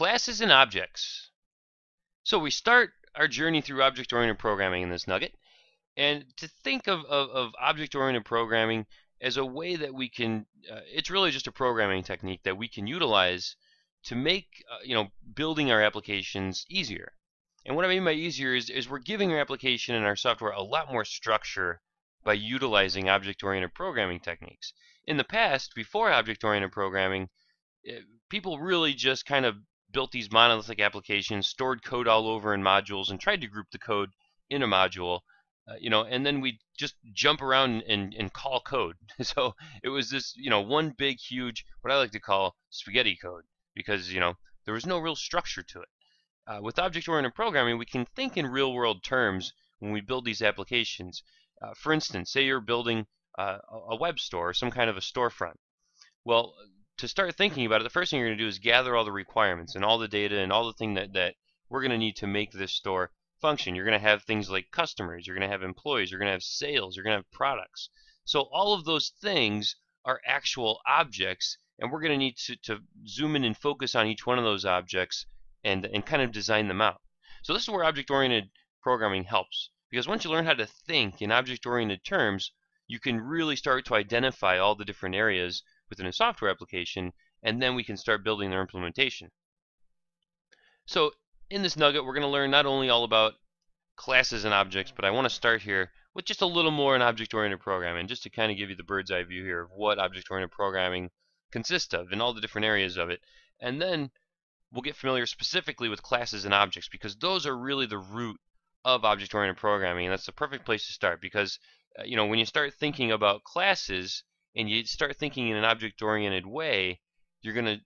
Classes and objects. So we start our journey through object-oriented programming in this nugget, and to think of object-oriented programming as a way that we can, it's really just a programming technique that we can utilize to make building our applications easier. And what I mean by easier is we're giving our application and our software a lot more structure by utilizing object-oriented programming techniques. In the past, before object-oriented programming, people really just kind of built these monolithic applications, stored code all over in modules, and tried to group the code in a module, and then we just jump around and call code. So it was this, one big, huge, what I like to call spaghetti code, because, there was no real structure to it. With object-oriented programming, we can think in real-world terms when we build these applications. For instance, say you're building a web store or some kind of a storefront. Well, to start thinking about it, the first thing you're going to do is gather all the requirements and all the data and all the thing that we're going to need to make this store function. You're going to have things like customers, you're going to have employees, you're going to have sales, you're going to have products. So all of those things are actual objects, and we're going to need to zoom in and focus on each one of those objects and kind of design them out. So this is where object-oriented programming helps, because once you learn how to think in object-oriented terms, you can really start to identify all the different areas within a software application, and then we can start building their implementation. So in this nugget, we're going to learn not only all about classes and objects, but I want to start here with just a little more in object-oriented programming, just to kind of give you the bird's eye view here of what object-oriented programming consists of and all the different areas of it. And then we'll get familiar specifically with classes and objects, because those are really the root of object-oriented programming, and that's the perfect place to start, because when you start thinking about classes and you start thinking in an object-oriented way, you're going to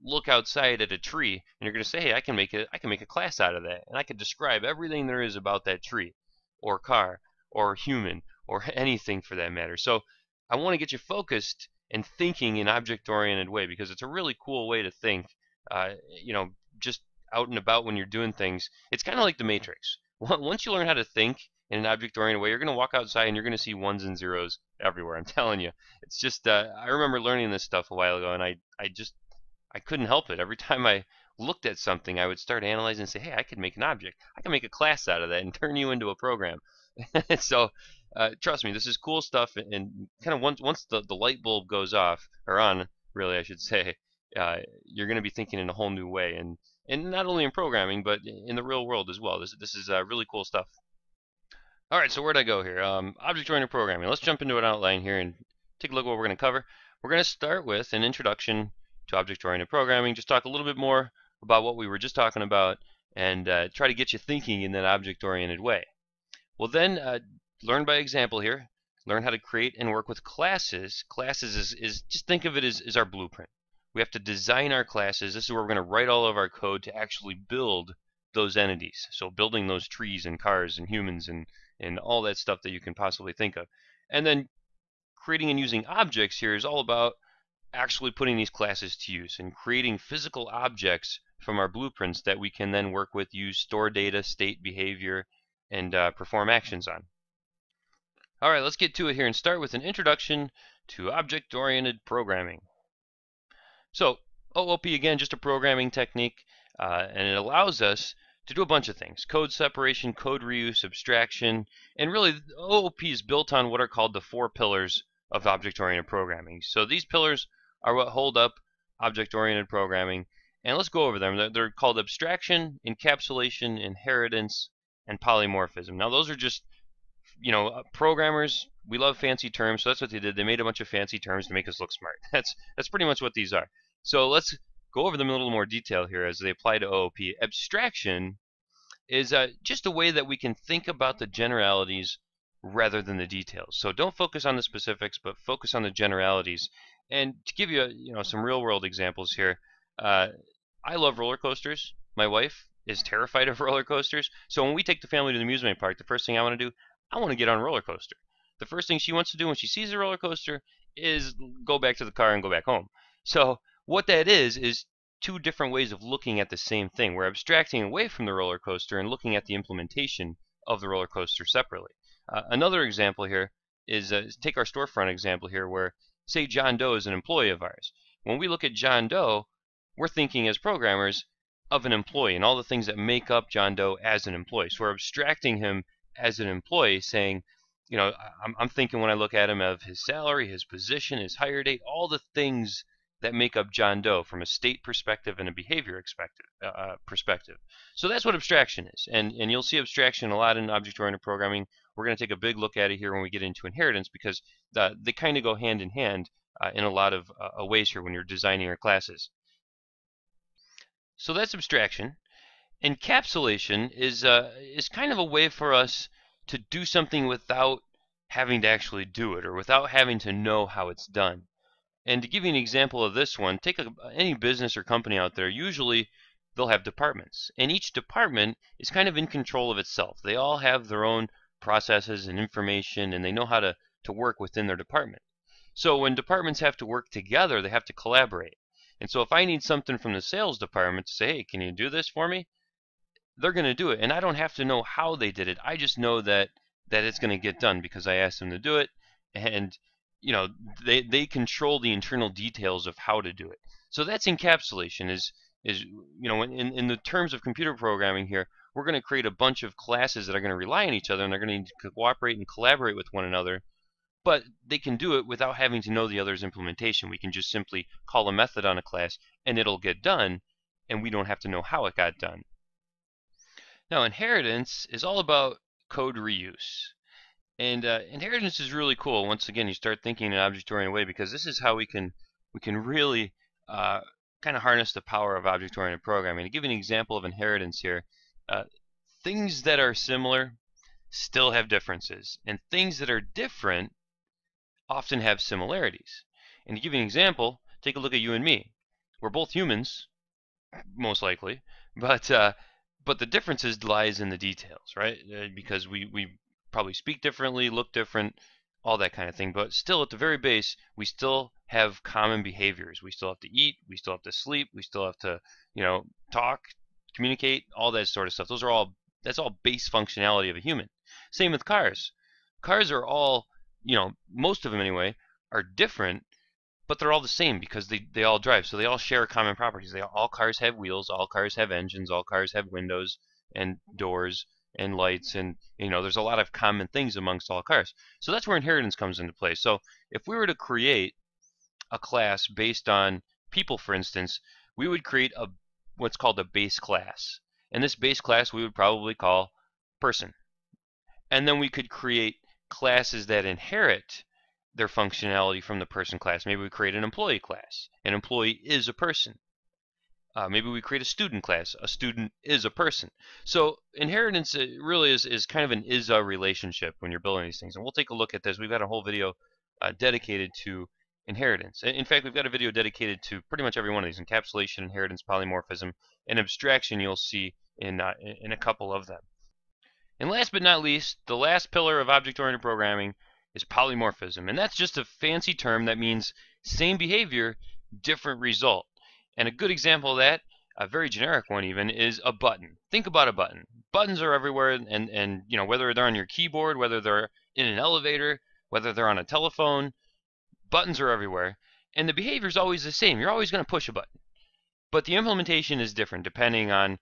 look outside at a tree and you're going to say, hey, I can make a class out of that, and I can describe everything there is about that tree or car or human or anything for that matter. So I want to get you focused and thinking in object-oriented way, because it's a really cool way to think, just out and about when you're doing things. It's kind of like the Matrix. Once you learn how to think in an object-oriented way, you're going to walk outside and you're going to see ones and zeros everywhere. I'm telling you. It's just, I remember learning this stuff a while ago, and I couldn't help it. Every time I looked at something, I would start analyzing and say, hey, I could make an object. I can make a class out of that and turn you into a program. So trust me, this is cool stuff. And kind of once the light bulb goes off, or on, really, I should say, you're going to be thinking in a whole new way. And not only in programming, but in the real world as well. This is really cool stuff. All right, so where'd I go here? Object-oriented programming. Let's jump into an outline here and take a look at what we're going to cover. We're going to start with an introduction to object-oriented programming, just talk a little bit more about what we were just talking about, and try to get you thinking in that object-oriented way. We'll then learn by example here, learn how to create and work with classes. Classes is just think of it as our blueprint. We have to design our classes. This is where we're going to write all of our code to actually build those entities. So building those trees and cars and humans and all that stuff that you can possibly think of. And then creating and using objects here is all about actually putting these classes to use and creating physical objects from our blueprints that we can then work with, use, store data, state behavior, and perform actions on. All right, let's get to it here and start with an introduction to object-oriented programming. So OOP, again, just a programming technique, and it allows us to do a bunch of things: code separation, code reuse, abstraction, and really OOP is built on what are called the 4 pillars of object-oriented programming. So these pillars are what hold up object-oriented programming, and let's go over them. They're called abstraction, encapsulation, inheritance, and polymorphism. Now those are just, programmers, we love fancy terms, so that's what they did. They made a bunch of fancy terms to make us look smart. That's pretty much what these are. So let's go over them in a little more detail here as they apply to OOP. Abstraction is just a way that we can think about the generalities rather than the details. So don't focus on the specifics, but focus on the generalities. And to give you, some real-world examples here, I love roller coasters. My wife is terrified of roller coasters. So when we take the family to the amusement park, the first thing I want to do, I want to get on a roller coaster. The first thing she wants to do when she sees a roller coaster is go back to the car and go back home. So what that is 2 different ways of looking at the same thing. We're abstracting away from the roller coaster and looking at the implementation of the roller coaster separately. Another example here is take our storefront example here, where say John Doe is an employee of ours. When we look at John Doe, we're thinking as programmers, of an employee and all the things that make up John Doe as an employee. So we're abstracting him as an employee, saying, I'm thinking when I look at him of his salary, his position, his hire date, all the things that make up John Doe from a state perspective and a behavior perspective. So that's what abstraction is. And you'll see abstraction a lot in object-oriented programming. We're going to take a big look at it here when we get into inheritance, because they kind of go hand in hand in a lot of ways here when you're designing your classes. So that's abstraction. Encapsulation is kind of a way for us to do something without having to actually do it, or without having to know how it's done. And to give you an example of this one, take any business or company out there. Usually they'll have departments, and each department is kind of in control of itself. They all have their own processes and information, and they know how to work within their department. So when departments have to work together, they have to collaborate. And so if I need something from the sales department to say, hey, can you do this for me? They're going to do it, and I don't have to know how they did it. I just know that it's going to get done because I asked them to do it, and they control the internal details of how to do it. So that's encapsulation. Is in the terms of computer programming here, we're going to create a bunch of classes that are going to rely on each other, and they're going to need to cooperate and collaborate with one another. But they can do it without having to know the other's implementation. We can just simply call a method on a class, and it'll get done, and we don't have to know how it got done. Now, inheritance is all about code reuse. And inheritance is really cool. Once again, you start thinking in an object-oriented way, because this is how we can really kind of harness the power of object-oriented programming. To give you an example of inheritance here, things that are similar still have differences, and things that are different often have similarities. And to give you an example, take a look at you and me. We're both humans, most likely, but the differences lies in the details, right? Because we probably speak differently, look different, all that kind of thing. But still, at the very base, we still have common behaviors. We still have to eat, we still have to sleep, we still have to, talk, communicate, all that sort of stuff. That's all base functionality of a human. Same with cars. Cars are all, most of them anyway, are different, but they're all the same because they all drive. So they all share common properties. All cars have wheels, all cars have engines, all cars have windows and doors and lights, and there's a lot of common things amongst all cars. So that's where inheritance comes into play. So if we were to create a class based on people, for instance, we would create what's called a base class. And this base class we would probably call person. And then we could create classes that inherit their functionality from the person class. Maybe we create an employee class. An employee is a person. Maybe we create a student class. A student is a person. So inheritance really is kind of an is-a relationship when you're building these things. And we'll take a look at this. We've got a whole video dedicated to inheritance. In fact, we've got a video dedicated to pretty much every one of these: encapsulation, inheritance, polymorphism, and abstraction. You'll see in a couple of them. And last but not least, the last pillar of object-oriented programming is polymorphism. And that's just a fancy term that means same behavior, different result. And a good example of that, a very generic one even, is a button. Think about a button. Buttons are everywhere, and whether they're on your keyboard, whether they're in an elevator, whether they're on a telephone, buttons are everywhere. And the behavior is always the same. You're always going to push a button. But the implementation is different depending on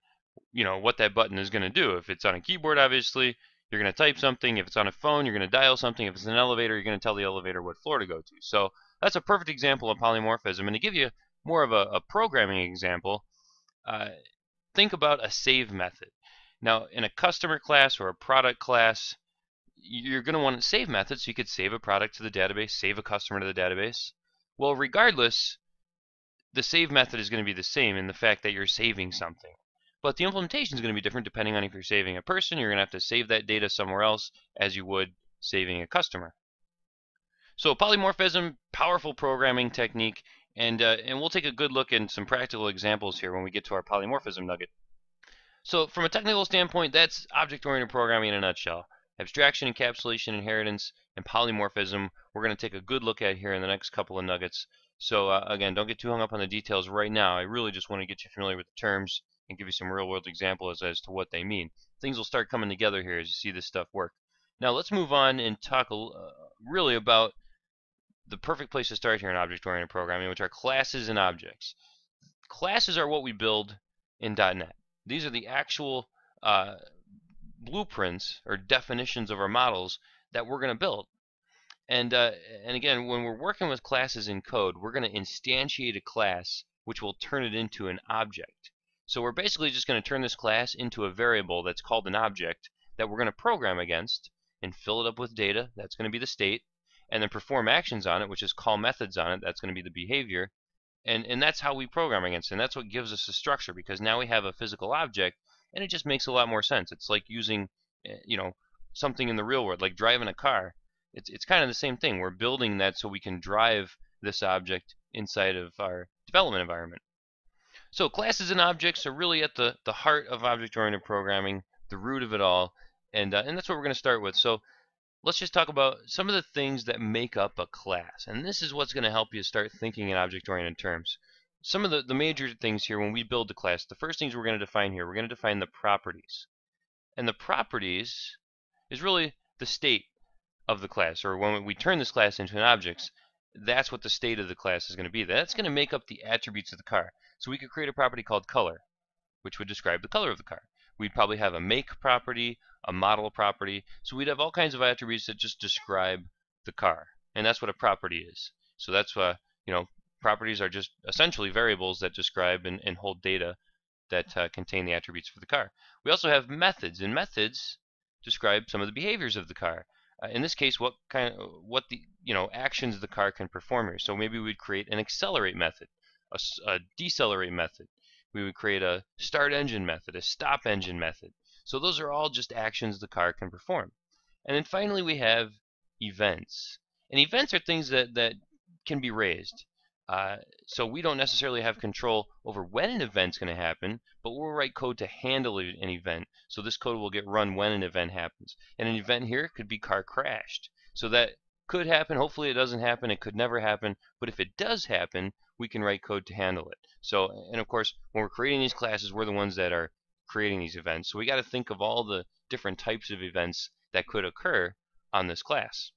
what that button is going to do. If it's on a keyboard, obviously, you're going to type something. If it's on a phone, you're going to dial something. If it's an elevator, you're going to tell the elevator what floor to go to. So that's a perfect example of polymorphism. And to give you more of a programming example, think about a save method. Now, in a customer class or a product class, you're going to want a save method, so you could save a product to the database, save a customer to the database. Well, regardless, the save method is going to be the same in the fact that you're saving something. But the implementation is going to be different depending on if you're saving a person. You're going to have to save that data somewhere else as you would saving a customer. So polymorphism, powerful programming technique, and we'll take a good look at some practical examples here when we get to our polymorphism nugget. So from a technical standpoint, that's object-oriented programming in a nutshell. Abstraction, encapsulation, inheritance, and polymorphism we're going to take a good look at here in the next couple of nuggets. So again, don't get too hung up on the details right now. I really just want to get you familiar with the terms and give you some real-world examples as to what they mean. Things will start coming together here as you see this stuff work. Now let's move on and talk really about the perfect place to start here in object-oriented programming, which are classes and objects. Classes are what we build in .NET. These are the actual blueprints or definitions of our models that we're going to build. And again, when we're working with classes in code, we're going to instantiate a class which will turn it into an object. So we're basically just going to turn this class into a variable that's called an object that we're going to program against and fill it up with data. That's going to be the state. And then perform actions on it, which is call methods on it. That's going to be the behavior. And that's how we program against it. And that's what gives us a structure, because now we have a physical object, and it just makes a lot more sense. It's like using something in the real world, like driving a car. It's kind of the same thing. We're building that so we can drive this object inside of our development environment. So classes and objects are really at the heart of object-oriented programming, the root of it all, and that's what we're going to start with. So let's just talk about some of the things that make up a class, and this is what's going to help you start thinking in object-oriented terms. Some of the major things here when we build the class, the first things we're going to define here, we're going to define the properties. And the properties is really the state of the class, or when we turn this class into an object, that's what the state of the class is going to be. That's going to make up the attributes of the car. So we could create a property called color, which would describe the color of the car. We'd probably have a make property, a model property. So we'd have all kinds of attributes that just describe the car, and that's what a property is. So that's properties are just essentially variables that describe and hold data that contain the attributes for the car. We also have methods, and methods describe some of the behaviors of the car. In this case, what the actions the car can perform here. So maybe we'd create an accelerate method, a decelerate method. We would create a start engine method, a stop engine method. So those are all just actions the car can perform. And then finally we have events. And events are things that can be raised. So we don't necessarily have control over when an event's going to happen, but we'll write code to handle an event. So this code will get run when an event happens. And an event here could be car crashed. So that could happen. Hopefully it doesn't happen. It could never happen. But if it does happen, we can write code to handle it. So, and of course, when we're creating these classes, we're the ones that are creating these events. So we got to think of all the different types of events that could occur on this class.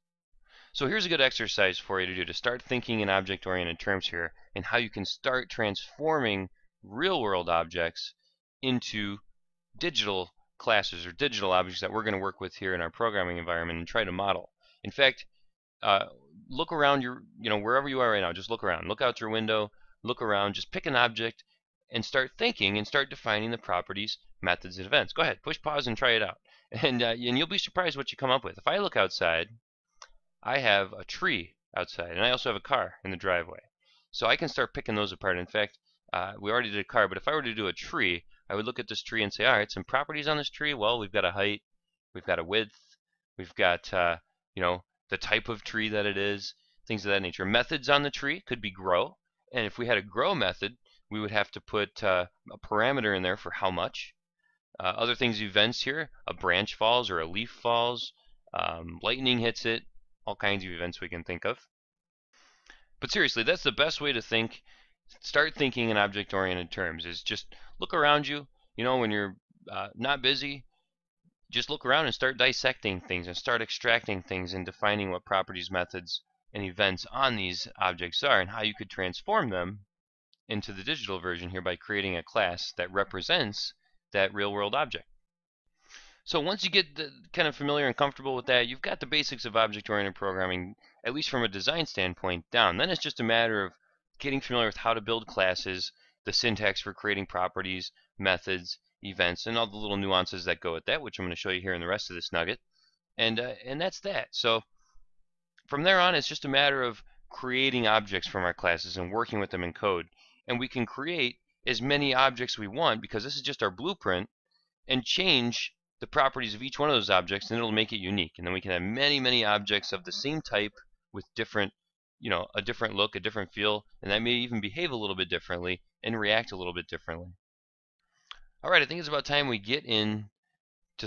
So here's a good exercise for you to do to start thinking in object-oriented terms here, and how you can start transforming real-world objects into digital classes or digital objects that we're going to work with here in our programming environment and try to model. In fact, look around wherever you are right now. Just look around. Look out your window. Look around. Just pick an object and start thinking and start defining the properties, methods, and events. Go ahead. Push pause and try it out. And you'll be surprised what you come up with. If I look outside, I have a tree outside, and I also have a car in the driveway. So I can start picking those apart. In fact, we already did a car, but if I were to do a tree, I would look at this tree and say, all right, some properties on this tree. Well, we've got a height, we've got a width, we've got the type of tree that it is, things of that nature. Methods on the tree could be grow, and if we had a grow method, we would have to put a parameter in there for how much. Other things, events here, a branch falls or a leaf falls, lightning hits it, all kinds of events we can think of. But seriously, that's the best way to think. Start thinking in object-oriented terms, is just look around you. When you're not busy, just look around and start dissecting things and start extracting things and defining what properties, methods, and events on these objects are, and how you could transform them into the digital version here by creating a class that represents that real-world object. So once you get kind of familiar and comfortable with that, you've got the basics of object-oriented programming, at least from a design standpoint, down. Then it's just a matter of getting familiar with how to build classes, the syntax for creating properties, methods, events, and all the little nuances that go with that, which I'm going to show you here in the rest of this nugget. And that's that. So from there on, it's just a matter of creating objects from our classes and working with them in code. And we can create as many objects we want, because this is just our blueprint, and change the properties of each one of those objects, and it'll make it unique. And then we can have many, many objects of the same type with different, a different look, a different feel, and that may even behave a little bit differently and react a little bit differently. All right, I think it's about time we get into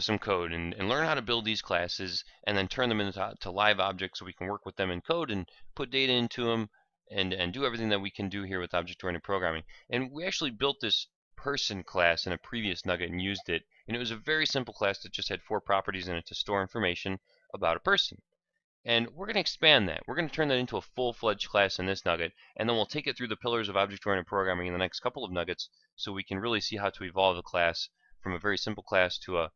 some code and learn how to build these classes and then turn them into live objects so we can work with them in code and put data into them and do everything that we can do here with object-oriented programming. And we actually built this person class in a previous nugget and used it. And it was a very simple class that just had 4 properties in it to store information about a person. And we're going to expand that. We're going to turn that into a full-fledged class in this nugget, and then we'll take it through the pillars of object-oriented programming in the next couple of nuggets so we can really see how to evolve the class from a very simple class to a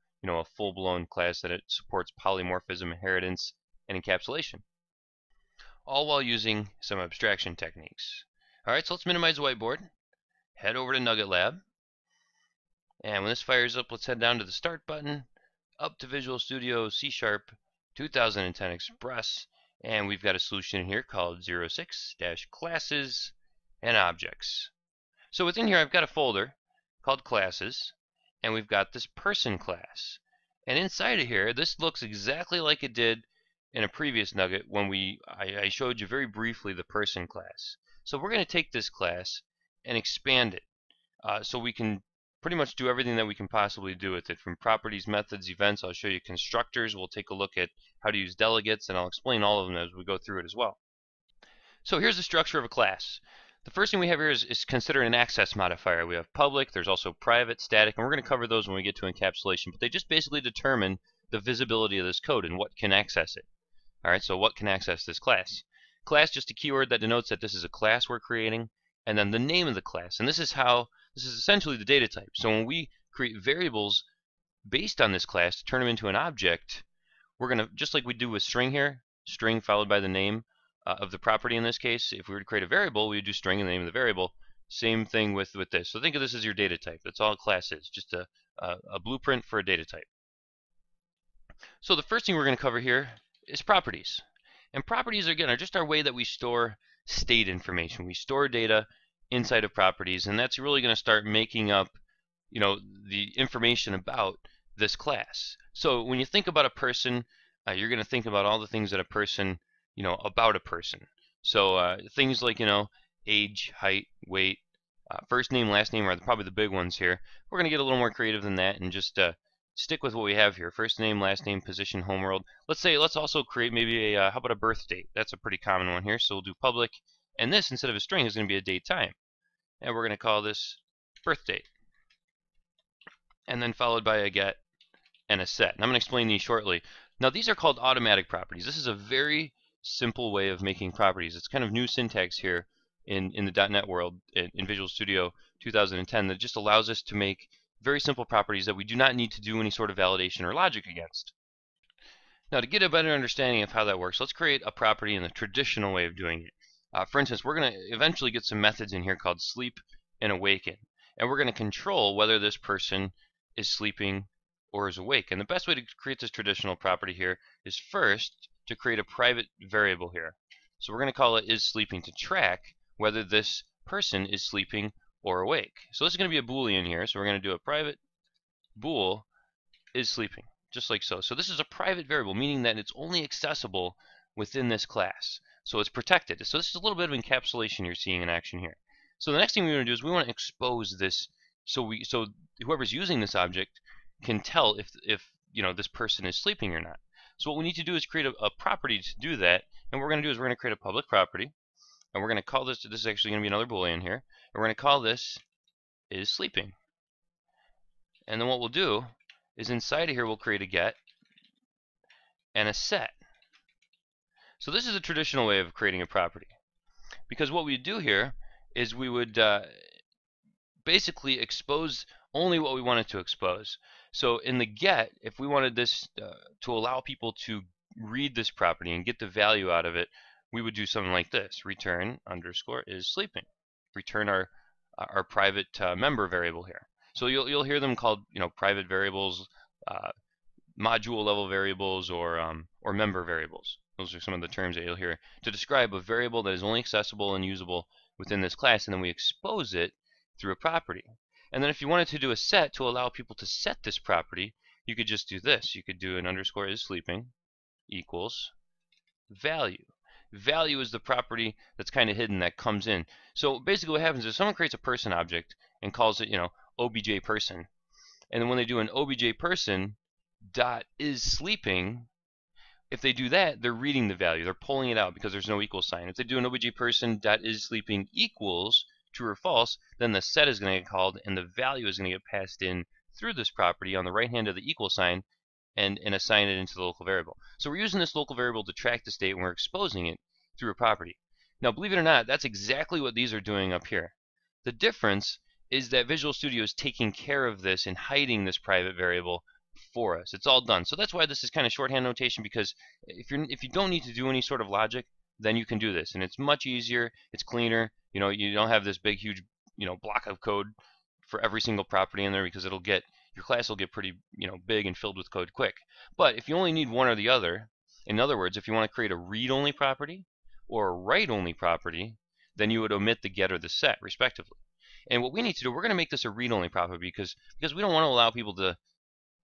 full-blown class that it supports polymorphism, inheritance, and encapsulation, all while using some abstraction techniques. All right, so let's minimize the whiteboard, head over to Nugget Lab, and when this fires up, let's head down to the Start button, up to Visual Studio C# 2010 Express, and we've got a solution here called 06-classes and objects. So within here I've got a folder called classes, and we've got this person class. And inside of here, this looks exactly like it did in a previous nugget when I showed you very briefly the person class. So we're going to take this class and expand it so we can pretty much do everything that we can possibly do with it, from properties, methods, events. I'll show you constructors. We'll take a look at how to use delegates, and I'll explain all of them as we go through it as well. So here's the structure of a class. The first thing we have here is consider an access modifier. We have public, there's also private, static, and we're going to cover those when we get to encapsulation, but they just basically determine the visibility of this code and what can access it. Alright, so what can access this class? Class, just a keyword that denotes that this is a class we're creating, and then the name of the class. And this is essentially the data type. So when we create variables based on this class to turn them into an object, we're going to, just like we do with string here, string followed by the name of the property in this case. If we were to create a variable, we would do string and the name of the variable. Same thing with this. So think of this as your data type. That's all a class is, just a blueprint for a data type. So the first thing we're going to cover here is properties. And properties, again, are just our way that we store state information. We store data inside of properties, and that's really going to start making up the information about this class. So when you think about a person, you're going to think about all the things that a person, about a person. So things like, age, height, weight, first name, last name are probably the big ones here. We're going to get a little more creative than that and just stick with what we have here. First name, last name, position, homeworld. Let's also create maybe how about a birth date? That's a pretty common one here. So we'll do public, and this, instead of a string, is going to be a date time. And we're going to call this birth date. And then followed by a get and a set. And I'm going to explain these shortly. Now these are called automatic properties. This is a very simple way of making properties. It's kind of new syntax here in the .NET world in Visual Studio 2010 that just allows us to make very simple properties that we do not need to do any sort of validation or logic against. Now to get a better understanding of how that works, let's create a property in the traditional way of doing it. For instance, we're going to eventually get some methods in here called sleep and awaken. And we're going to control whether this person is sleeping or is awake. And the best way to create this traditional property here is first to create a private variable here. So we're going to call it isSleeping to track whether this person is sleeping or awake. So this is going to be a Boolean here. So we're going to do a private bool isSleeping, just like so. So this is a private variable, meaning that it's only accessible within this class. So it's protected. So this is a little bit of encapsulation you're seeing in action here. So the next thing we want to do is we want to expose this so whoever's using this object can tell if this person is sleeping or not. So what we need to do is create a property to do that. And what we're going to do is we're going to create a public property, and we're going to call this is actually going to be another Boolean here. And we're going to call this isSleeping. And then what we'll do is inside of here we'll create a get and a set. So this is a traditional way of creating a property, because what we do here is we would basically expose only what we wanted to expose. So in the get, if we wanted this to allow people to read this property and get the value out of it, we would do something like this: return underscore isSleeping. Return our private member variable here. So you'll hear them called private variables, module level variables, or member variables. Those are some of the terms that you'll hear to describe a variable that is only accessible and usable within this class, and then we expose it through a property. And then if you wanted to do a set to allow people to set this property, you could just do this. You could do an underscore isSleeping equals value. Value is the property that's kind of hidden that comes in. So basically what happens is someone creates a person object and calls it, obj person. And then when they do an obj person dot isSleeping, if they do that, they're reading the value. They're pulling it out because there's no equal sign. If they do an obj person dot isSleeping equals true or false, then the set is going to get called and the value is going to get passed in through this property on the right hand of the equal sign and assign it into the local variable. So we're using this local variable to track the state, and we're exposing it through a property. Now, believe it or not, that's exactly what these are doing up here. The difference is that Visual Studio is taking care of this and hiding this private variable for us. It's all done. So that's why this is kind of shorthand notation, because if you don't need to do any sort of logic, then you can do this, and it's much easier. It's cleaner. You don't have this big, huge, block of code for every single property in there, because your class will get pretty, big and filled with code quick. But if you only need one or the other, in other words, if you want to create a read-only property or a write-only property, then you would omit the get or the set, respectively. And what we need to do, we're going to make this a read-only property because we don't want to allow people to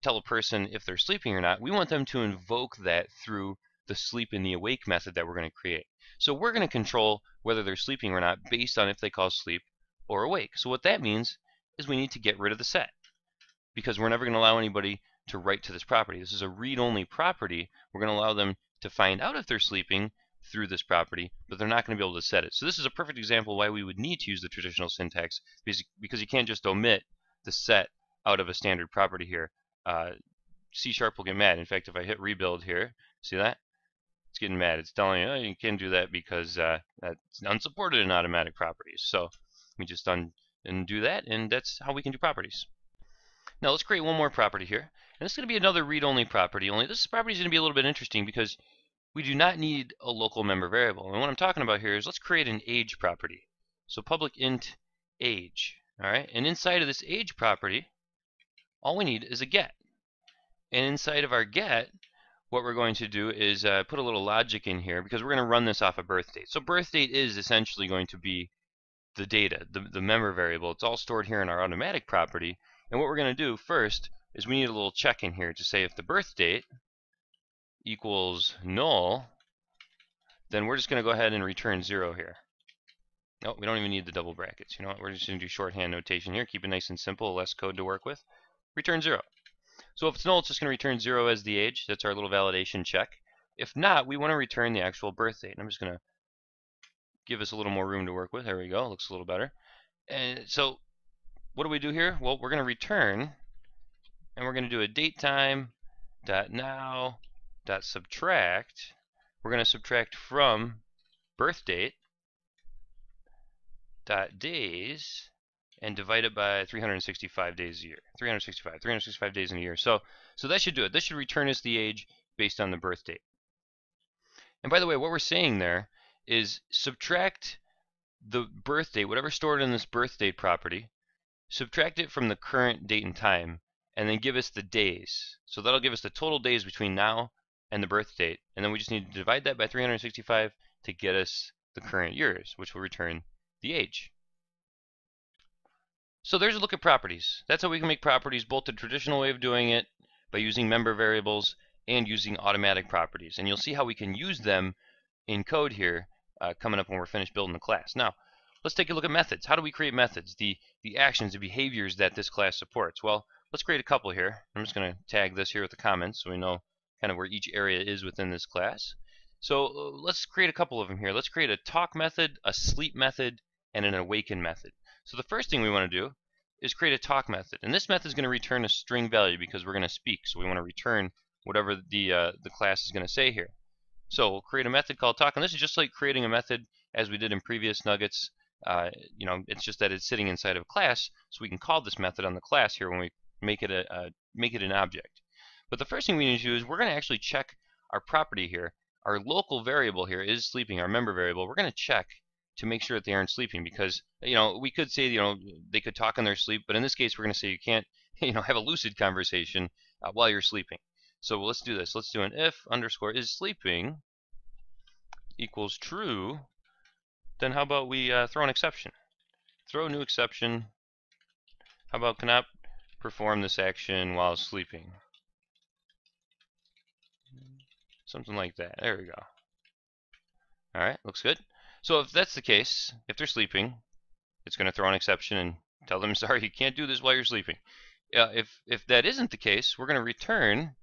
tell a person if they're sleeping or not. We want them to invoke that through the sleep and the awake method that we're going to create. So we're going to control whether they're sleeping or not based on if they call sleep or awake. So what that means is we need to get rid of the set, because we're never going to allow anybody to write to this property. This is a read-only property. We're going to allow them to find out if they're sleeping through this property, but they're not going to be able to set it. So this is a perfect example why we would need to use the traditional syntax, because you can't just omit the set out of a standard property here. C# will get mad. In fact, if I hit rebuild here, see that? It's getting mad. It's telling you, oh, you can't do that because that's unsupported in automatic properties. So let me just undo that, and that's how we can do properties. Now let's create one more property here. And this is going to be another read-only property, only this property is going to be a little bit interesting because we do not need a local member variable. And what I'm talking about here is let's create an age property. So public int age. All right, and inside of this age property, all we need is a get. And inside of our get, what we're going to do is put a little logic in here, because we're going to run this off a birth date. So birth date is essentially going to be the data, the member variable. It's all stored here in our automatic property. And what we're going to do first is we need a little check in here to say if the birth date equals null, then we're just going to go ahead and return 0 here. No, we don't even need the double brackets. You know what? We're just going to do shorthand notation here. Keep it nice and simple, less code to work with. Return 0. So if it's null, it's just going to return 0 as the age. That's our little validation check. If not, we want to return the actual birth date. And I'm just going to give us a little more room to work with. There we go. Looks a little better. And so what do we do here? Well, we're going to return, and we're going to do a datetime.now.subtract. We're going to subtract from birth date days and divide it by 365 days a year. 365 days in a year. So that should do it. This should return us the age based on the birth date. And by the way, what we're saying there is subtract the birth date, whatever's stored in this birth date property, subtract it from the current date and time, and then give us the days. So that'll give us the total days between now and the birth date. And then we just need to divide that by 365 to get us the current years, which will return the age. So there's a look at properties. That's how we can make properties, both the traditional way of doing it by using member variables and using automatic properties. And you'll see how we can use them in code here coming up when we're finished building the class. Now, let's take a look at methods. How do we create methods? The actions, the behaviors that this class supports. Well, let's create a couple here. I'm just going to tag this here with the comments so we know kind of where each area is within this class. So let's create a couple of them here. Let's create a talk method, a sleep method, and an awaken method. So the first thing we want to do is create a talk method. And this method is going to return a string value because we're going to speak. So we want to return whatever the class is going to say here. So we'll create a method called talk. And this is just like creating a method as we did in previous nuggets. It's just that it's sitting inside of a class, so we can call this method on the class here when we make it an object. But the first thing we need to do is we're going to actually check our property here. Our local variable here is sleeping, our member variable. We're going to check to make sure that they aren't sleeping, because we could say they could talk in their sleep, but in this case we're going to say you can't have a lucid conversation while you're sleeping. So let's do this. Let's do an if underscore is sleeping equals true. Then how about we throw an exception? Throw a new exception. How about cannot perform this action while sleeping? Something like that. There we go. Alright, looks good. So if that's the case, if they're sleeping, it's going to throw an exception and tell them, sorry, you can't do this while you're sleeping. If that isn't the case, we're going to return.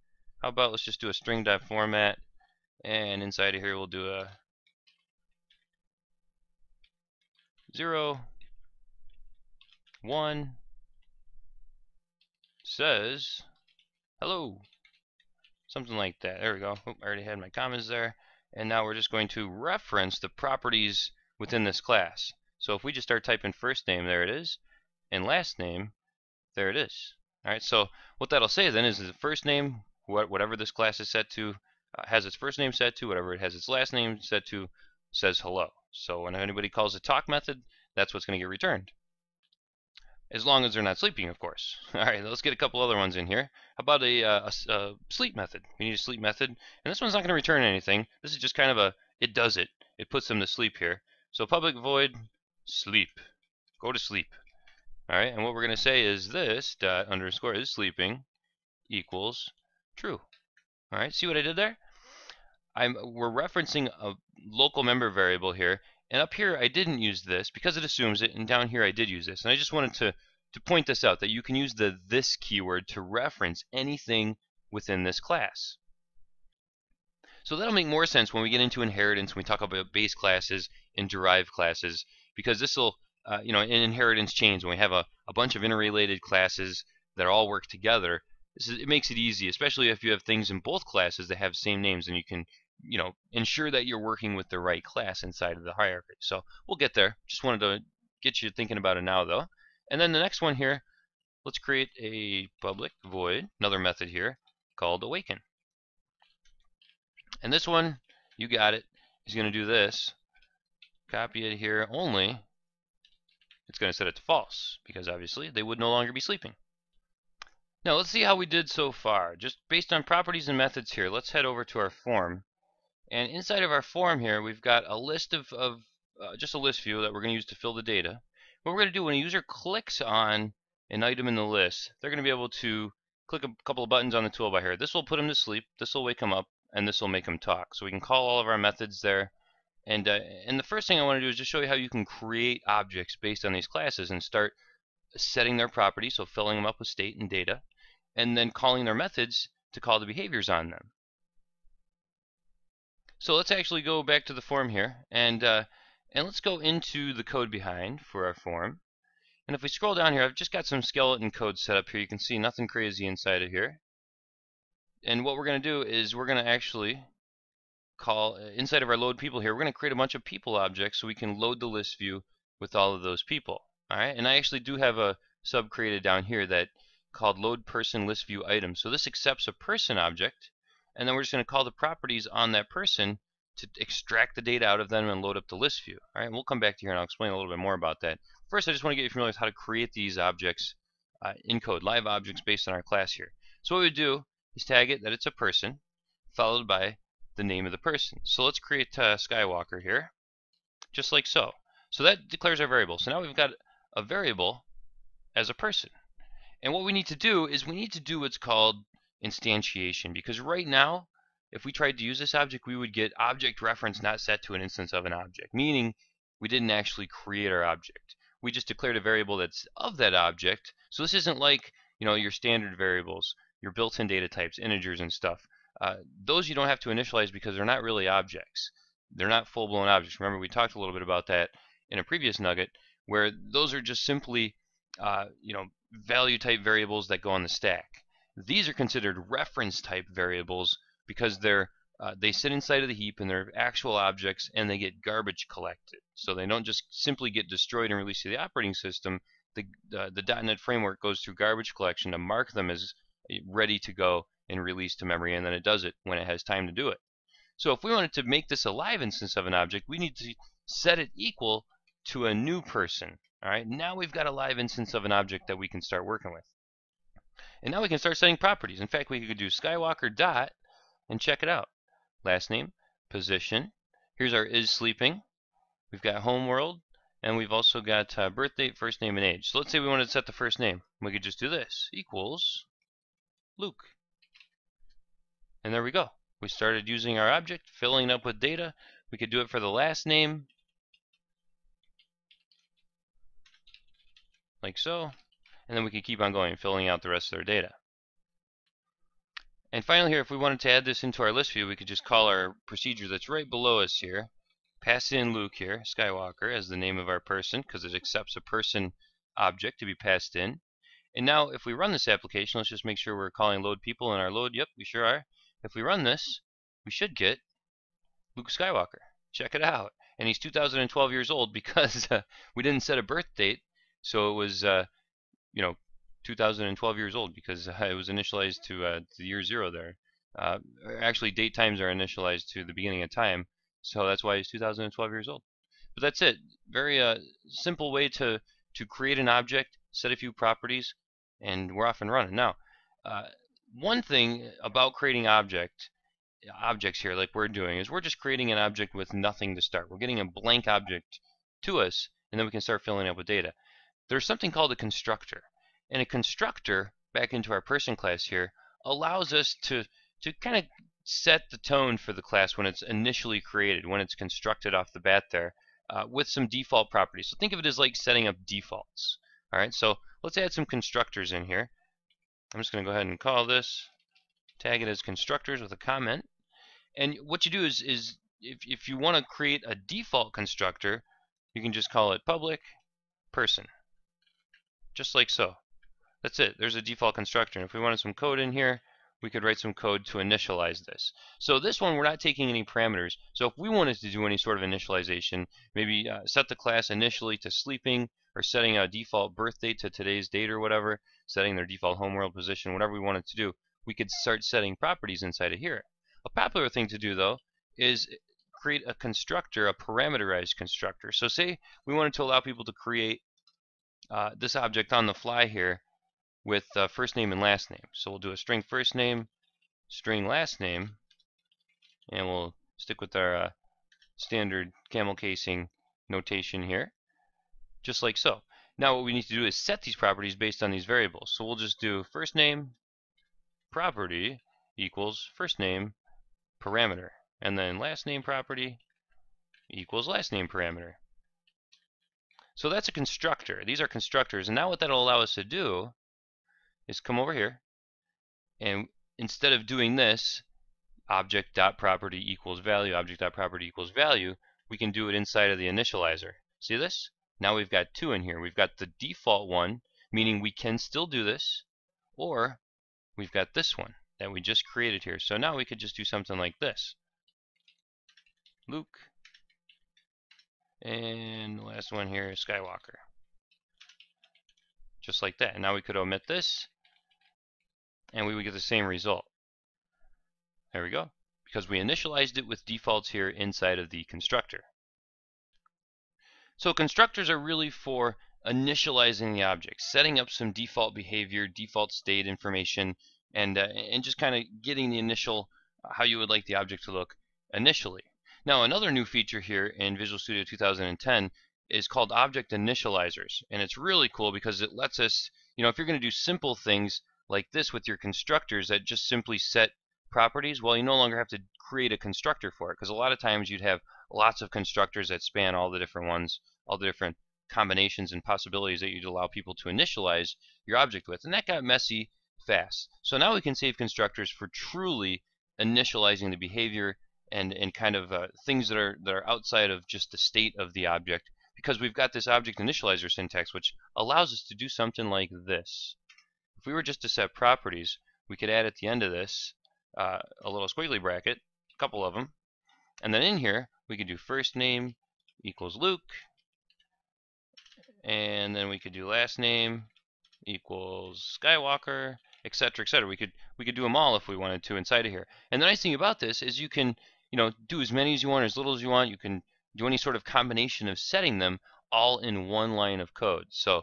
How about let's just do a string.format, and inside of here we'll do a 0, 1 says hello. something like that. There we go. Oop, I already had my commas there. And now we're just going to reference the properties within this class. So if we just start typing first name, there it is, and last name, there it is. All right, so what that'll say then is the first name, whatever this class is set to, has its first name set to, whatever it has its last name set to, says hello. So when anybody calls the talk method, that's what's going to get returned. As long as they're not sleeping, of course. All right, let's get a couple other ones in here. How about a sleep method? We need a sleep method, and this one's not going to return anything. This is just kind of it does it. It puts them to sleep here. So public void sleep. Go to sleep. All right, and what we're going to say is this dot underscore is sleeping equals true. All right, see what I did there? We're referencing a local member variable here, and up here I didn't use this because it assumes it, and down here I did use this. And I just wanted to point this out, that you can use the this keyword to reference anything within this class. So that'll make more sense when we get into inheritance, when we talk about base classes and derived classes, because this will, in inheritance chains, when we have a bunch of interrelated classes that all work together, it makes it easy, especially if you have things in both classes that have same names, and you can ensure that you're working with the right class inside of the hierarchy. So we'll get there. Just wanted to get you thinking about it now, though. And then the next one here, let's create a public void, another method here called awaken. And this one, you got it, is going to do this. Copy it here only. It's going to set it to false because obviously they would no longer be sleeping. Now let's see how we did so far. Just based on properties and methods here, let's head over to our form. And inside of our form here, we've got a list of just a list view that we're going to use to fill the data. What we're going to do when a user clicks on an item in the list, they're going to be able to click a couple of buttons on the toolbar here. This will put them to sleep, this will wake them up, and this will make them talk. So we can call all of our methods there. And the first thing I want to do is just show you how you can create objects based on these classes and start setting their properties, so filling them up with state and data, and then calling their methods to call the behaviors on them. So let's actually go back to the form here, and let's go into the code behind for our form. And if we scroll down here, I've just got some skeleton code set up here. You can see nothing crazy inside of here. And what we're going to do is we're going to actually call, inside of our load people here, we're going to create a bunch of people objects so we can load the list view with all of those people. All right, and I actually do have a sub created down here that called load person list view item. So this accepts a person object, and then we're just going to call the properties on that person to extract the data out of them and load up the list view. All right, and we'll come back to here and I'll explain a little bit more about that. First, I just want to get you familiar with how to create these objects in code, live objects based on our class here. So what we do is tag it that it's a person, followed by the name of the person. So let's create Skywalker here, just like so. So that declares our variable. So now we've got a variable as a person. And what we need to do is we need to do what's called instantiation, because right now, if we tried to use this object, we would get object reference not set to an instance of an object, meaning we didn't actually create our object. We just declared a variable that's of that object. So this isn't like your standard variables, your built-in data types, integers and stuff. Those you don't have to initialize because they're not really objects. They're not full-blown objects. Remember, we talked a little bit about that in a previous nugget, where those are just simply value type variables that go on the stack. These are considered reference type variables because they sit inside of the heap and they're actual objects and they get garbage collected. So they don't just simply get destroyed and released to the operating system. The .NET framework goes through garbage collection to mark them as ready to go and release to memory, and then it does it when it has time to do it. So if we wanted to make this a live instance of an object, we need to set it equal to a new person. All right, now we've got a live instance of an object that we can start working with. And now we can start setting properties. In fact, we could do Skywalker dot and check it out. Last name, position. Here's our is sleeping. We've got home world, and we've also got birth date, first name, and age. So let's say we wanted to set the first name. We could just do this, equals Luke. And there we go. We started using our object, filling it up with data. We could do it for the last name, like so. And then we could keep on going, filling out the rest of their data. And finally here, if we wanted to add this into our list view, we could just call our procedure that's right below us here. Pass in Luke here, Skywalker, as the name of our person, because it accepts a person object to be passed in. And now if we run this application, let's just make sure we're calling load people in our load. Yep, we sure are. if we run this, we should get Luke Skywalker. Check it out. And he's 2012 years old because we didn't set a birth date, so it was 2012 years old because it was initialized to the year 0 there. Actually, date times are initialized to the beginning of time, so that's why he's 2012 years old. But that's it. Very simple way to create an object, set a few properties, and we're off and running. Now, one thing about creating objects here like we're doing is we're just creating an object with nothing to start. We're getting a blank object to us, and then we can start filling up with data. There's something called a constructor. And a constructor, back into our person class here, allows us to kind of set the tone for the class when it's initially created, when it's constructed off the bat there, with some default properties. So think of it as like setting up defaults. All right, so let's add some constructors in here. I'm just going to go ahead and call this, tag it as constructors with a comment. And what you do is if you want to create a default constructor, you can just call it public person, just like so. That's it. There's a default constructor. And if we wanted some code in here, we could write some code to initialize this. So this one, we're not taking any parameters. So if we wanted to do any sort of initialization, maybe set the class initially to sleeping, or setting a default birth date to today's date or whatever, setting their default homeworld position, whatever we wanted to do, we could start setting properties inside of here. A popular thing to do, though, is create a constructor, a parameterized constructor. So say we wanted to allow people to create this object on the fly here with first name and last name. So we'll do a string first name, string last name, and we'll stick with our standard camel casing notation here, just like so. Now what we need to do is set these properties based on these variables. So we'll just do first name property equals first name parameter, and then last name property equals last name parameter. So that's a constructor. These are constructors, and now what that'll allow us to do is come over here, and instead of doing this object.property equals value, object.property equals value, we can do it inside of the initializer. See this? Now we've got two in here. We've got the default one, meaning we can still do this, or we've got this one that we just created here. So now we could just do something like this. Luke, and the last one here is Skywalker. Just like that. And now we could omit this, and we would get the same result. There we go. Because we initialized it with defaults here inside of the constructor. So constructors are really for initializing the object, setting up some default behavior, default state information, and just kind of getting the initial, how you would like the object to look initially. Now another new feature here in Visual Studio 2010 is called object initializers, and it's really cool because it lets us, if you're going to do simple things like this with your constructors that just simply set properties, well, you no longer have to create a constructor for it, because a lot of times you'd have lots of constructors that span all the different ones, all the different combinations and possibilities that you'd allow people to initialize your object with, and that got messy fast. So now we can save constructors for truly initializing the behavior and kind of things that are outside of just the state of the object, because we've got this object initializer syntax, which allows us to do something like this. If we were just to set properties, we could add at the end of this a little squiggly bracket, a couple of them, and then in here we could do first name equals Luke, and then we could do last name equals Skywalker, etc., etc. We could do them all if we wanted to inside of here. And the nice thing about this is you can do as many as you want or as little as you want. You can do any sort of combination of setting them all in one line of code. So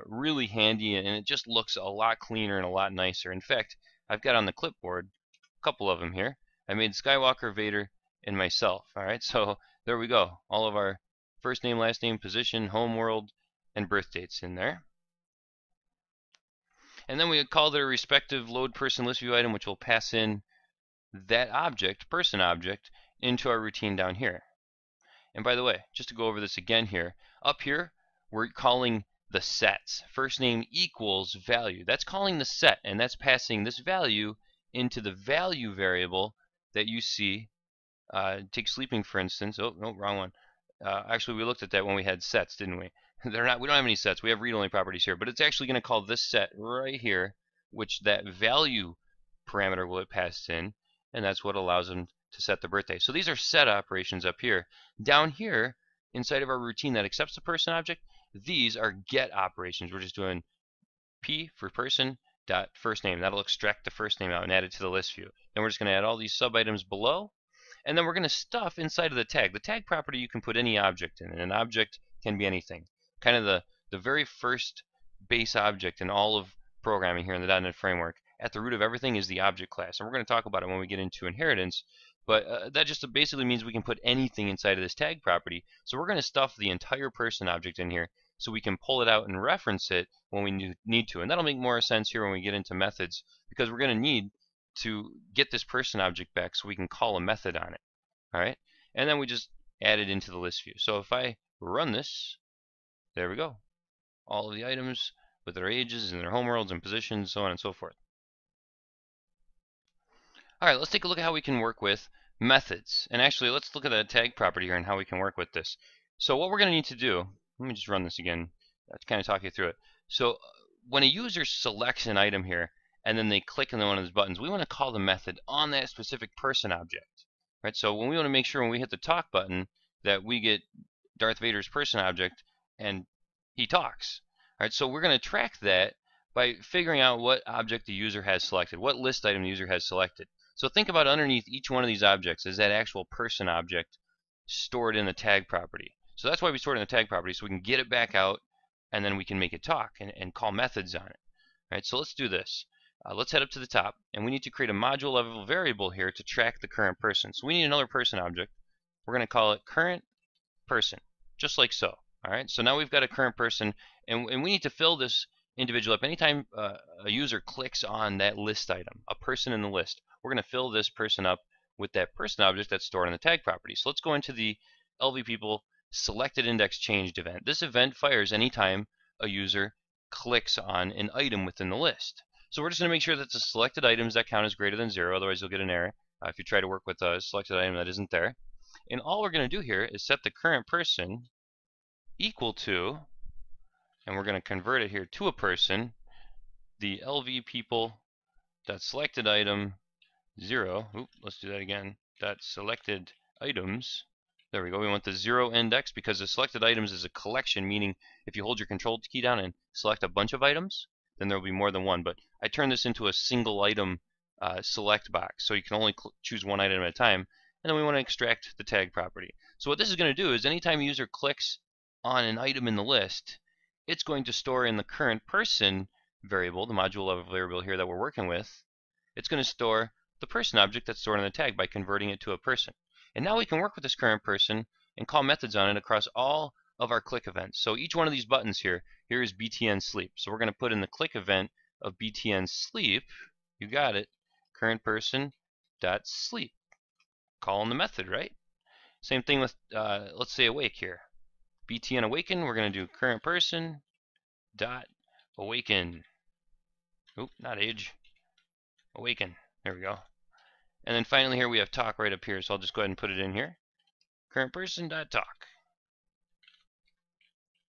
really handy, and it just looks a lot cleaner and a lot nicer. In fact, I've got on the clipboard a couple of them here. I made Skywalker, Vader, and myself. All right, so there we go. All of our first name, last name, position, home world, and birth dates in there. And then we call their respective load person list view item, which will pass in that object, person object, into our routine down here. And by the way, just to go over this again here, up here we're calling the sets. First name equals value. That's calling the set, and that's passing this value into the value variable that you see. Take sleeping for instance. Oh no, wrong one. Actually, we looked at that when we had sets, didn't we? We don't have any sets. We have read-only properties here, but it's actually going to call this set right here, which that value parameter will it pass in, and that's what allows them to set the birthday. So these are set operations up here. Down here, inside of our routine that accepts the person object, these are get operations. We're just doing P for person dot first name. That'll extract the first name out and add it to the list view. Then we're just going to add all these sub items below, and then we're going to stuff inside of the tag. The tag property, you can put any object in, and an object can be anything. Kind of the very first base object in all of programming here in the .NET framework. At the root of everything is the object class, and we're going to talk about it when we get into inheritance. But that just basically means we can put anything inside of this tag property. So we're going to stuff the entire person object in here so we can pull it out and reference it when we need to. And that'll make more sense here when we get into methods, because we're going to need to get this person object back so we can call a method on it. All right, and then we just add it into the list view. So if I run this, there we go. All of the items with their ages and their homeworlds and positions, so on and so forth. All right, let's take a look at how we can work with methods. And actually, let's look at that tag property here and how we can work with this. So what we're going to need to do, let me just run this again to kind of talk you through it. So when a user selects an item here and then they click on one of those buttons, we want to call the method on that specific person object. Right? So when we want to make sure when we hit the talk button that we get Darth Vader's person object and he talks. All right, so we're going to track that by figuring out what object the user has selected, what list item the user has selected. So think about underneath each one of these objects is that actual person object stored in the tag property. So that's why we stored it in the tag property, so we can get it back out and then we can make it talk and call methods on it. All right, so let's do this. Let's head up to the top, and we need to create a module level variable here to track the current person. So we need another person object. We're going to call it current person, just like so. All right, so now we've got a current person, and we need to fill this individual up. Anytime a user clicks on that list item, a person in the list, we're going to fill this person up with that person object that's stored in the tag property. So let's go into the LV people selected index changed event. This event fires anytime a user clicks on an item within the list. So we're just going to make sure that the selected items that count is greater than 0, otherwise you'll get an error if you try to work with a selected item that isn't there. And all we're going to do here is set the current person equal to, and we're going to convert it here to a person, the LV people dot selected item 0. Oop, let's do that again. Dot selected items. There we go. We want the 0 index because the selected items is a collection, meaning if you hold your control key down and select a bunch of items, then there will be more than one. But I turn this into a single item select box, so you can only choose one item at a time. And then we want to extract the tag property. So what this is going to do is anytime a user clicks on an item in the list, it's going to store in the current person variable, the module level variable here that we're working with, it's going to store the person object that's stored in the tag by converting it to a person. And now we can work with this current person and call methods on it across all of our click events. So each one of these buttons here is btn sleep. So we're going to put in the click event of btn sleep, you got it, current person dot sleep. Calling the method, right? Same thing with, let's say awake here. btn awaken, we're going to do current person dot awaken. Oop, not age. Awaken. There we go. And then finally here we have talk right up here, so I'll just go ahead and put it in here. Current person dot talk.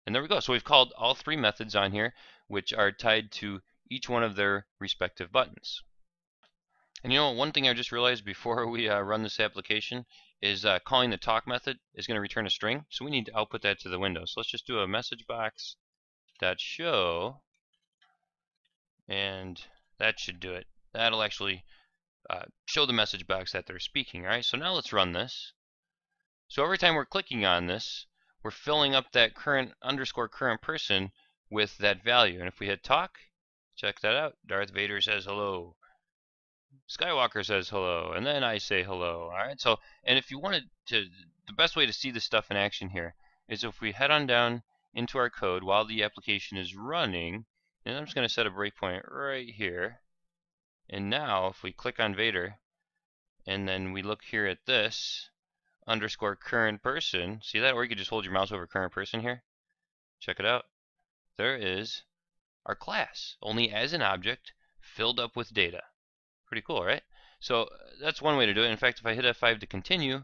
And there we go. So we've called all three methods on here, which are tied to each one of their respective buttons. And you know, one thing I just realized before we run this application is calling the talk method is going to return a string. So we need to output that to the window. So let's just do a message box dot show, and that should do it. That'll actually show the message box that they're speaking. Right? So now let's run this. So every time we're clicking on this, we're filling up that current person with that value. And if we hit talk, check that out. Darth Vader says hello. Skywalker says hello, and then I say hello. All right. So, and if you wanted to, the best way to see this stuff in action here is if we head on down into our code while the application is running, and I'm just going to set a breakpoint right here. And now, if we click on Vader, and then we look here at this _current person, see that? Or you could just hold your mouse over current person here. Check it out. There is our class, only as an object filled up with data. Pretty cool, right? So that's one way to do it. In fact, if I hit F5 to continue,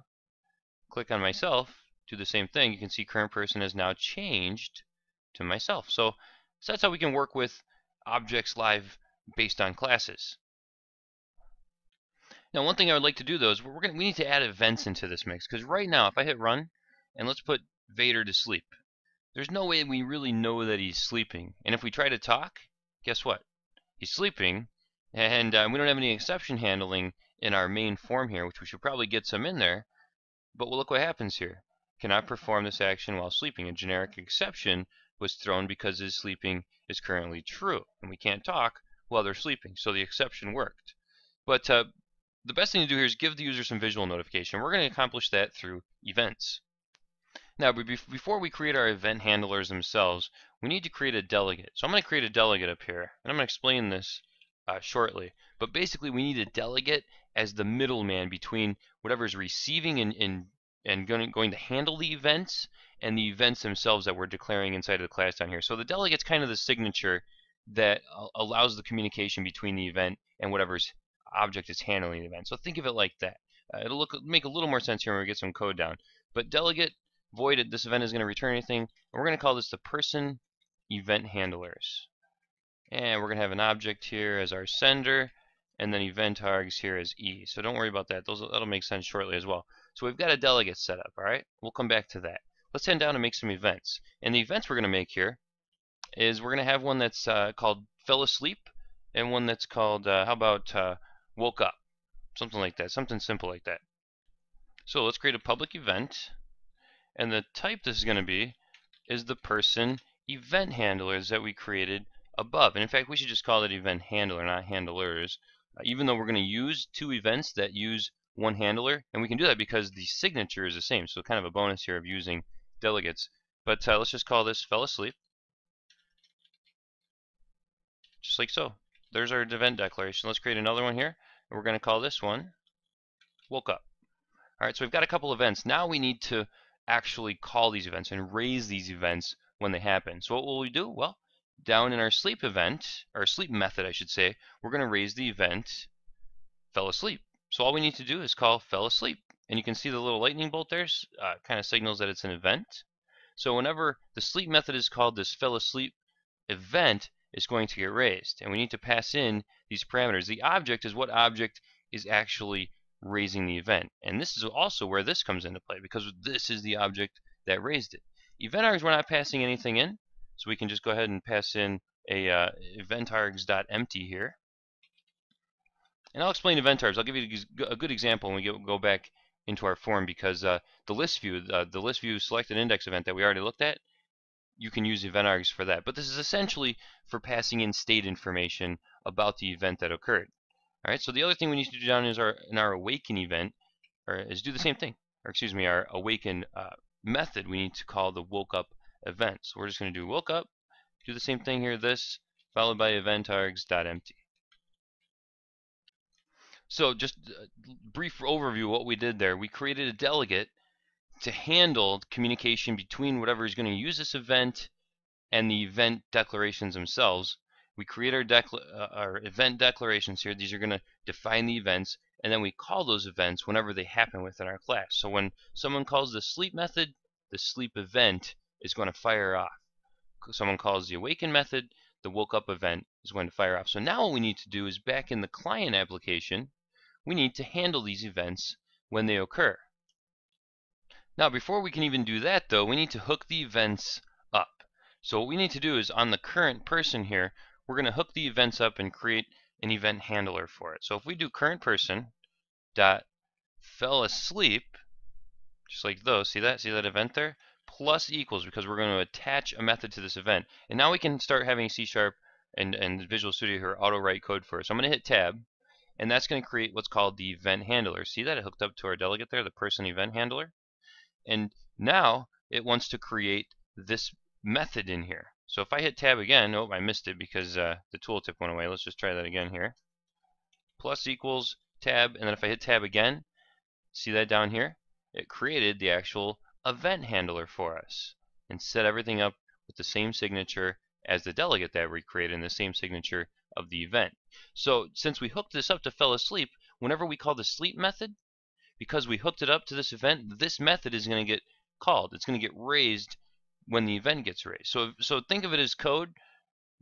click on myself, do the same thing, you can see current person has now changed to myself. So that's how we can work with objects live based on classes. Now, one thing I would like to do though is we need to add events into this mix, because right now if I hit run and let's put Vader to sleep, there's no way we really know that he's sleeping. And if we try to talk, guess what? He's sleeping, and we don't have any exception handling in our main form here, which we should probably get some in there. But look what happens here. Cannot perform this action while sleeping. A generic exception was thrown because his sleeping is currently true, and we can't talk while they're sleeping, so the exception worked. But the best thing to do here is give the user some visual notification. We're going to accomplish that through events. Now, before we create our event handlers themselves, we need to create a delegate. So I'm going to create a delegate up here, and I'm going to explain this shortly. But basically, we need a delegate as the middleman between whatever is receiving and going to handle the events and the events themselves that we're declaring inside of the class down here. So the delegate's kind of the signature that allows the communication between the event and whatever's object is handling the event. So think of it like that. It'll make a little more sense here when we get some code down. But delegate void, this event is going to return anything, and we're going to call this the person event handlers. And we're going to have an object here as our sender, and then event args here as E. So don't worry about that. That'll make sense shortly as well. So we've got a delegate set up, all right? We'll come back to that. Let's head down and make some events. And the events we're going to make here is we're going to have one that's called fell asleep, and one that's called, how about woke up? Something like that, something simple like that. So let's create a public event, and the type this is going to be is the person event handlers that we created above. And in fact, we should just call it event handler, not handlers, even though we're going to use two events that use one handler, and we can do that because the signature is the same. So kind of a bonus here of using delegates. But let's just call this fell asleep, just like so. There's our event declaration. Let's create another one here, and we're going to call this one woke up. All right, so we've got a couple events. Now we need to actually call these events and raise these events when they happen. So what will we do? Well, down in our sleep event, or sleep method I should say, we're going to raise the event fell asleep. So all we need to do is call fell asleep, and you can see the little lightning bolt there kind of signals that it's an event. So whenever the sleep method is called, this fell asleep event is going to get raised, and we need to pass in these parameters. The object is what object is actually raising the event, and this is also where this comes into play, because this is the object that raised it. Event args, we're not passing anything in, so we can just go ahead and pass in a event args.empty here. And I'll explain event args. I'll give you a good example when we go back into our form, because the list view select an index event that we already looked at, you can use event args for that. But this is essentially for passing in state information about the event that occurred. All right, so the other thing we need to do down is in our awaken event, is do the same thing. Or excuse me, our awaken method, we need to call the woke up event. So we're just going to do woke up, do the same thing here, this, followed by event args.empty. So just a brief overview of what we did there. We created a delegate to handle communication between whatever is going to use this event and the event declarations themselves. We create our event declarations here. These are going to define the events, and then we call those events whenever they happen within our class. So when someone calls the sleep method, the sleep event is going to fire off. Someone calls the awaken method, the woke up event is going to fire off. So now what we need to do is, back in the client application, we need to handle these events when they occur. Now, before we can even do that, though, we need to hook the events up. So what we need to do is, on the current person here, we're going to hook the events up and create an event handler for it. So if we do current person dot fell asleep, just like those, see that event there, plus equals, because we're going to attach a method to this event. And now we can start having C# and Visual Studio here auto write code for us. So I'm going to hit tab, and that's going to create what's called the event handler. See that it hooked up to our delegate there, the person event handler? And now it wants to create this method in here. So if I hit tab again, oh, I missed it because the tooltip went away. Let's just try that again here. Plus equals tab, and then if I hit tab again, see that down here? It created the actual event handler for us and set everything up with the same signature as the delegate that we created and the same signature of the event. So since we hooked this up to fell asleep, whenever we call the sleep method, because we hooked it up to this event, this method is going to get called. It's going to get raised when the event gets raised. So think of it as code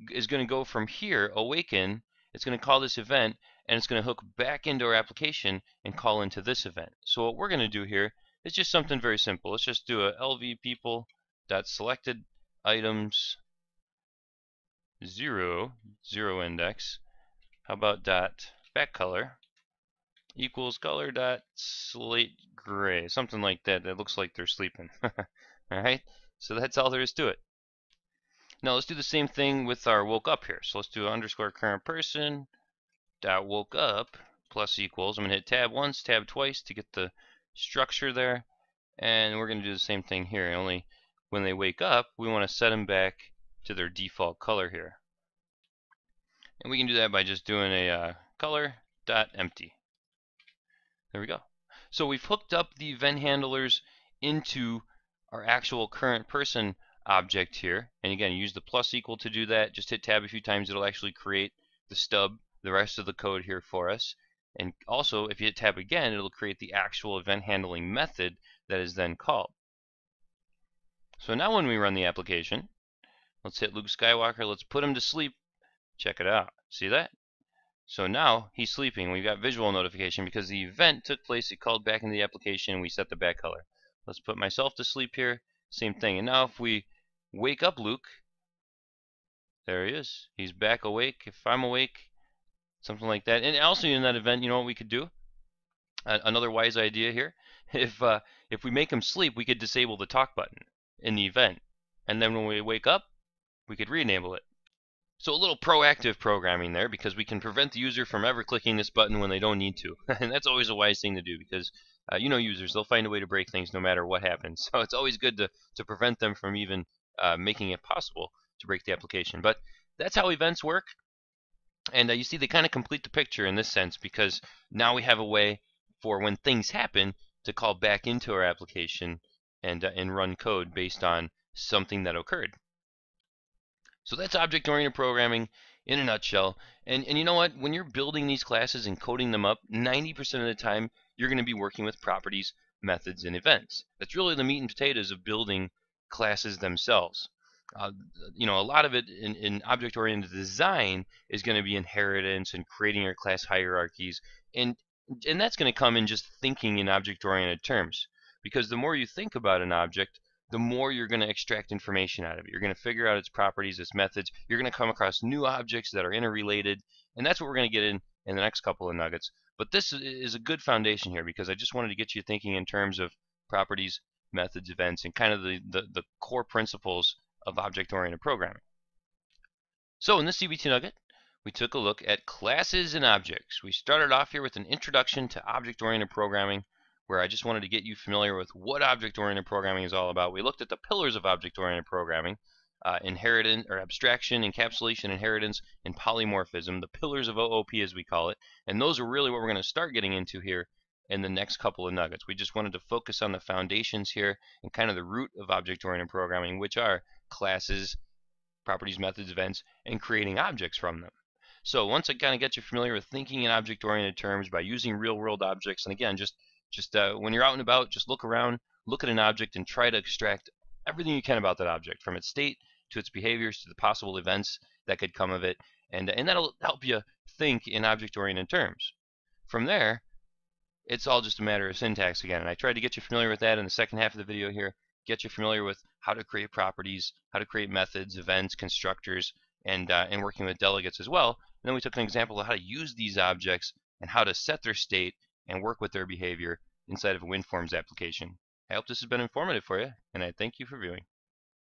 is going to go from here, awaken, it's going to call this event, and it's going to hook back into our application and call into this event. So what we're going to do here is just something very simple. Let's just do a LV people dot selected items 0 index. How about dot back color equals color dot slate gray, something like that. That looks like they're sleeping. All right, so that's all there is to it. Now let's do the same thing with our woke up here. So let's do underscore current person dot woke up plus equals. I'm gonna hit tab once, tab twice to get the structure there, and we're gonna do the same thing here. Only when they wake up, we want to set them back to their default color here, and we can do that by just doing a color dot empty. There we go. So we've hooked up the event handlers into our actual current person object here. And again, use the plus equal to do that. Just hit tab a few times. It'll actually create the stub, the rest of the code here for us. And also, if you hit tab again, it'll create the actual event handling method that is then called. So now when we run the application, let's hit Luke Skywalker. Let's put him to sleep. Check it out. See that? So now he's sleeping. We've got visual notification because the event took place. It called back into the application, and we set the back color. Let's put myself to sleep here. Same thing. And now if we wake up Luke, there he is. He's back awake. If I'm awake, something like that. And also in that event, you know what we could do? Another wise idea here. If we make him sleep, we could disable the talk button in the event. And then when we wake up, we could re-enable it. So a little proactive programming there, because we can prevent the user from ever clicking this button when they don't need to. And that's always a wise thing to do, because you know users, they'll find a way to break things no matter what happens. So it's always good to prevent them from even making it possible to break the application. But that's how events work. And you see they kind of complete the picture in this sense, because now we have a way for when things happen to call back into our application and run code based on something that occurred. So that's object-oriented programming in a nutshell. And you know what? When you're building these classes and coding them up, 90% of the time you're going to be working with properties, methods, and events. That's really the meat and potatoes of building classes themselves. You know, a lot of it in object-oriented design is going to be inheritance and creating your class hierarchies, and that's going to come in just thinking in object-oriented terms. Because the more you think about an object, the more you're going to extract information out of it. You're going to figure out its properties, its methods. You're going to come across new objects that are interrelated, and that's what we're going to get in the next couple of nuggets. But this is a good foundation here, because I just wanted to get you thinking in terms of properties, methods, events, and kind of the core principles of object-oriented programming. So in this CBT nugget, we took a look at classes and objects. We started off here with an introduction to object-oriented programming, where I just wanted to get you familiar with what object-oriented programming is all about. We looked at the pillars of object-oriented programming, inheritance or abstraction, encapsulation, inheritance, and polymorphism, the pillars of OOP as we call it. And those are really what we're going to start getting into here in the next couple of nuggets. We just wanted to focus on the foundations here and kind of the root of object-oriented programming, which are classes, properties, methods, events, and creating objects from them. So once I kind of get you familiar with thinking in object-oriented terms by using real-world objects, and again, just when you're out and about, just look around, look at an object, and try to extract everything you can about that object, from its state to its behaviors to the possible events that could come of it, and that'll help you think in object-oriented terms. From there, it's all just a matter of syntax again, and I tried to get you familiar with that in the second half of the video here, get you familiar with how to create properties, how to create methods, events, constructors, and working with delegates as well. And then we took an example of how to use these objects and how to set their state and work with their behavior inside of a WinForms application. I hope this has been informative for you, and I thank you for viewing.